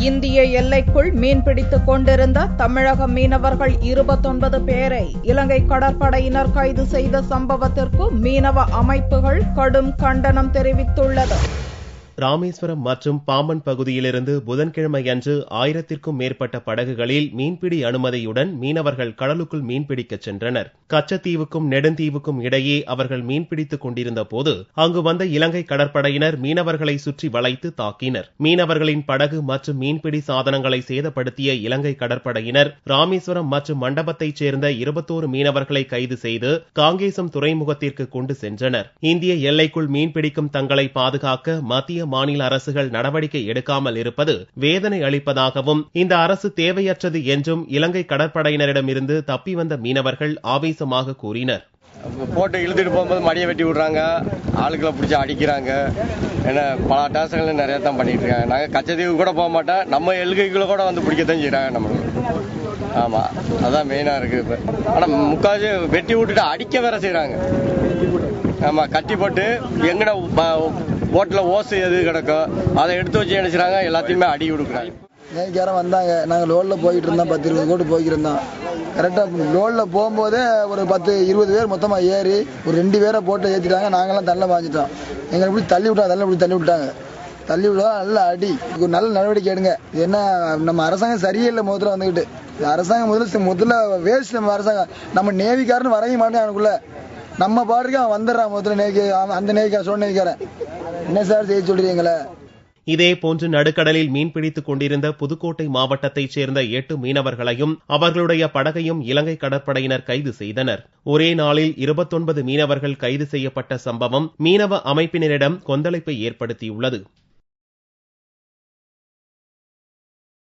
இந்திய எல்லைக்குள் மீன்பிடித்துக் கொண்டிருந்த தமிழக மீனவர்கள் 29 பேரை இலங்கை கடற்படையினர் கைது செய்த சம்பவத்திற்கு மீனவ அமைப்புகள் கடும் கண்டனம் தெரிவித்துள்ளது. ராமேஸ்வரம் மற்றும் பாம்பன் பகுதியிலிருந்து புதன்கிழமை அன்று 1000க்கும் மேற்பட்ட படகுகளில் மீன்பிடி அனுமதியுடன் மீனவர்கள் கடலுக்குள் மீன்பிடிக்கச் சென்றனர். கச்சத்தீவுக்கும் நெடுந்தீவுக்கும் இடையே அவர்கள் மீன்பிடித்துக் கொண்டிருந்த போது அங்கு வந்த இலங்கை கடற்படையினர் மீனவர்களை சுற்றி வளைத்து தாக்கினர். மீனவர்களின் படகு மற்றும் மீன்பிடி சாதனங்களை சேதப்படுத்திய இலங்கை கடற்படையினர் ராமேஸ்வரம் மற்றும் மண்டபத்தைச் சேர்ந்த 21 மீனவர்களை கைது செய்து காங்கேசம் துறைமுகத்திற்கு கொண்டு சென்றனர். இந்திய எல்லைக்குள் மீன்பிடிக்கும் தங்களை பாதுகாக்க மத்திய மாநில அரசுகள் நடவடிக்கை எடுக்காமல் இருப்பது வேதனை அளிப்பதாகவும் இந்த அரசு தேவையற்றது என்றும் இலங்கை கடற்படையினரிடமிருந்து தப்பி வந்த மீனவர்கள் ஆவேசமாக கூறினர். போட்டு இழுத்துட்டு போகும்போது மடியை வெட்டி விடுறாங்க, ஆளுக்களை பிடிச்சி அடிக்கிறாங்க. ஏன்னா பல அட்டாசங்கள் நிறைய தான் பண்ணிட்டு இருக்காங்க. நாங்கள் கச்சத்தீவு கூட போக மாட்டோம், நம்ம எல்கைக்குள்ள கூட வந்து பிடிக்கத்தான் செய்யறாங்க நம்மளுக்கு. ஆமா, அதான் மெயினா இருக்கு. இப்ப ஆனா முக்காவது வெட்டி விட்டுட்டு அடிக்க வேற செய்யறாங்க. ஆமா, கட்டி போட்டு எங்கட போட்டில் ஓசை எது கிடக்கும் அதை எடுத்து வச்சு நினைச்சாங்க, எல்லாத்தையுமே அடி கொடுக்குறாங்க. நேற்று வந்தாங்க, நாங்கள் லோடில் போயிட்டு இருந்தோம், 10-20 கோடி போய்க்கிருந்தோம். கரெக்டாக லோடில் போகும்போதே ஒரு 10-20 பேர் மொத்தமாக ஏறி ஒரு 2 பேரை போட்டு ஏற்றிட்டாங்க. நாங்களாம் தள்ள பாஞ்சிட்டோம். எங்களை இப்படி தள்ளி விட்டாங்க. தள்ளி விட்டா நல்ல அடி. ஒரு நல்ல நடவடிக்கை எடுங்க. என்ன நம்ம அரசாங்கம் சரியில்லை. முதல்ல வந்துக்கிட்டு அரசாங்கம் முதல்ல வேஸ்ட். நம்ம அரசாங்கம் நம்ம நேவிக்காரன்னு வரைய மாட்டேன். அவனுக்குள்ள நம்ம பாட்டுக்கு அவன் வந்துடுறான். முதல்ல நேவிக்கு அந்த நேவிக்கார சொன்ன நேவிக்காரன் என்ன சார் செய்ய சொல்றீங்களே. இதே போன்று நடுக்கடலில் மீன்பிடித்துக் கொண்டிருந்த புதுக்கோட்டை மாவட்டத்தைச் சேர்ந்த 8 மீனவர்களையும் அவர்களுடைய படகையும் இலங்கை கடற்படையினர் கைது செய்தனர். ஒரே நாளில் 29 மீனவர்கள் கைது செய்யப்பட்ட சம்பவம் மீனவ அமைப்பினரிடம் கொந்தளிப்பை ஏற்படுத்தியுள்ளது.